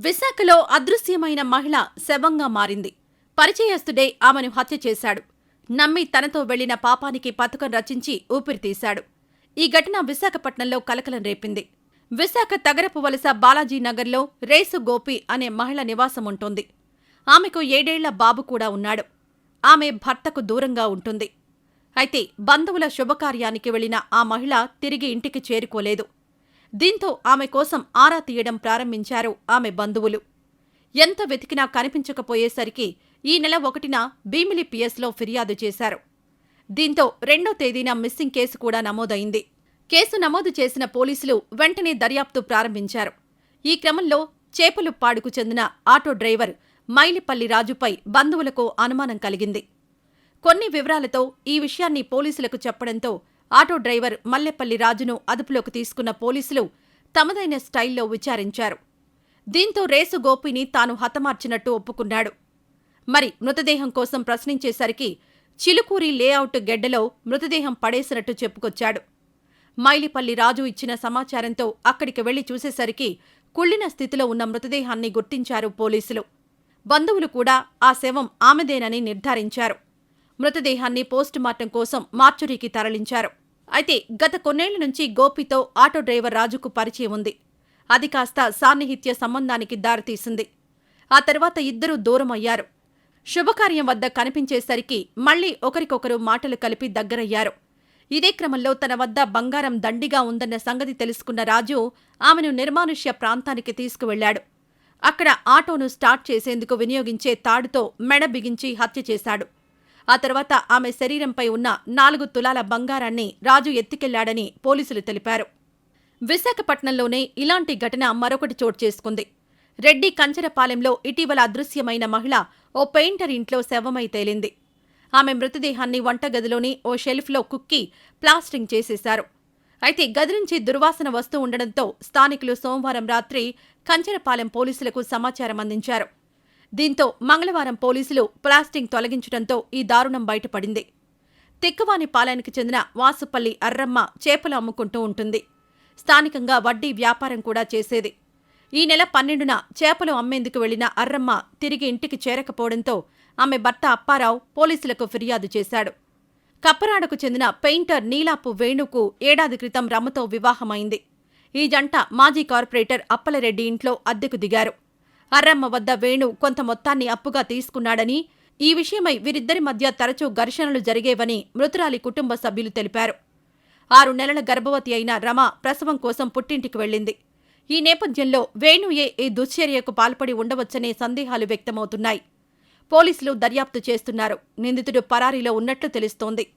విశాఖలో అదృశ్యమైన మహిళ శవంగా మారింది. పరిచయస్తుడే ఆమెను హత్య చేశాడు. నమ్మి తనతో వెళ్లిన పాపానికి పథకం రచించి ఊపిరితీశాడు. ఈ ఘటన విశాఖపట్నంలో కలకలం రేపింది. విశాఖ తగరపు వలస బాలాజీనగర్లో రేసు గోపి అనే మహిళ నివాసముంటోంది. ఆమెకు 7 ఏళ్ల బాబు కూడా ఉన్నాడు. ఆమె భర్తకు దూరంగా ఉంటుంది. అయితే బంధువుల శుభకార్యానికి వెళ్లిన ఆ మహిళ తిరిగి ఇంటికి చేరుకోలేదు. దీంతో ఆమె కోసం ఆరా తీయడం ప్రారంభించారు ఆమె బంధువులు. ఎంత వెతికినా కనిపించకపోయేసరికి ఈ నెల 1న భీమిలి పిఎస్లో ఫిర్యాదు చేశారు. దీంతో 2వ తేదీన మిస్సింగ్ కేసు కూడా నమోదైంది. కేసు నమోదు చేసిన పోలీసులు వెంటనే దర్యాప్తు ప్రారంభించారు. ఈ క్రమంలో చేపలుప్పాడుకు చెందిన ఆటో డ్రైవర్ మైలిపల్లి రాజుపై బంధువులకు అనుమానం కలిగింది. కొన్ని వివరాలతో ఈ విషయాన్ని పోలీసులకు చెప్పడంతో ఆటో డ్రైవర్ మల్లెపల్లి రాజును అదుపులోకి తీసుకున్న పోలీసులు తమదైన స్టైల్లో విచారించారు. దీంతో రేసు గోపిని తాను హతమార్చినట్టు ఒప్పుకున్నాడు. మరి మృతదేహం కోసం ప్రశ్నించేసరికి చిలుకూరి లేఅవుట్ గెడ్డలో మృతదేహం పడేసినట్టు చెప్పుకొచ్చాడు. మైలిపల్లి రాజు ఇచ్చిన సమాచారంతో అక్కడికి వెళ్లి చూసేసరికి కుళ్లిన స్థితిలో ఉన్న మృతదేహాన్ని గుర్తించారు పోలీసులు. బంధువులు కూడా ఆ శవం ఆమెదేనని నిర్ధారించారు. మృతదేహాన్ని పోస్టుమార్టం కోసం మార్చురీకి తరలించారు. అయితే గత కొన్నేళ్ల నుంచి గోపితో ఆటో డ్రైవర్ రాజుకు పరిచయం ఉంది. అది కాస్త సాన్నిహిత్య సంబంధానికి దారితీసింది. ఆ తర్వాత ఇద్దరూ దూరమయ్యారు. శుభకార్యం వద్ద కనిపించేసరికి మళ్లీ ఒకరికొకరు మాటలు కలిపి దగ్గరయ్యారు. ఇదే క్రమంలో తన వద్ద బంగారం దండిగా ఉందన్న సంగతి తెలుసుకున్న రాజు ఆమెను నిర్మానుష్య ప్రాంతానికి తీసుకువెళ్లాడు. అక్కడ ఆటోను స్టార్ట్ చేసేందుకు వినియోగించే తాడుతో మెడ బిగించి హత్య చేశాడు. ఆ తర్వాత ఆమె శరీరంపై ఉన్న 4 తులాల బంగారాన్ని రాజు ఎత్తికెళ్లాడని పోలీసులు తెలిపారు. విశాఖపట్నంలోనే ఇలాంటి ఘటన మరొకటి చోటు చేసుకుంది. రెడ్డి కంచరపాలెంలో ఇటీవల అదృశ్యమైన మహిళ ఓ పెయింటర్ ఇంట్లో శవమై తేలింది. ఆమె మృతదేహాన్ని వంటగదిలోని ఓ షెల్ఫ్లో కుక్కి ప్లాస్టింగ్ చేసేశారు. అయితే గది నుంచి దుర్వాసన వస్తూ ఉండడంతో స్థానికులు సోమవారం రాత్రి కంచరపాలెం పోలీసులకు సమాచారం అందించారు. దీంతో మంగళవారం పోలీసులు ప్లాస్టింగ్ తొలగించడంతో ఈ దారుణం బయటపడింది. తిక్కవానిపాలెనికి చెందిన వాసుపల్లి అర్రమ్మ చేపలు అమ్ముకుంటూ ఉంటుంది. స్థానికంగా వడ్డీ వ్యాపారం కూడా చేసేది. ఈ నెల 12న చేపలు అమ్మేందుకు వెళ్లిన అర్రమ్మ తిరిగి ఇంటికి చేరకపోవడంతో ఆమె భర్త అప్పారావు పోలీసులకు ఫిర్యాదు చేశాడు. కప్పరాడకు చెందిన పెయింటర్ నీలాపు వేణుకు ఏడాది క్రితం రమతో వివాహమైంది. ఈ జంట మాజీ కార్పొరేటర్ అప్పలరెడ్డి ఇంట్లో అద్దెకు దిగారు. అర్రమ్మ వద్ద వేణు కొంత మొత్తాన్ని అప్పుగా తీసుకున్నాడని, ఈ విషయమై వీరిద్దరి మధ్య తరచూ ఘర్షణలు జరిగేవని మృతురాలి కుటుంబ సభ్యులు తెలిపారు. 6 నెలల గర్భవతి అయిన రమ ప్రసవం కోసం పుట్టింటికి వెళ్లింది. ఈ నేపథ్యంలో వేణుయే ఈ దుశ్చర్యకు పాల్పడి ఉండవచ్చనే సందేహాలు వ్యక్తమవుతున్నాయి. పోలీసులు దర్యాప్తు చేస్తున్నారు. నిందితుడు పరారీలో ఉన్నట్లు తెలుస్తోంది.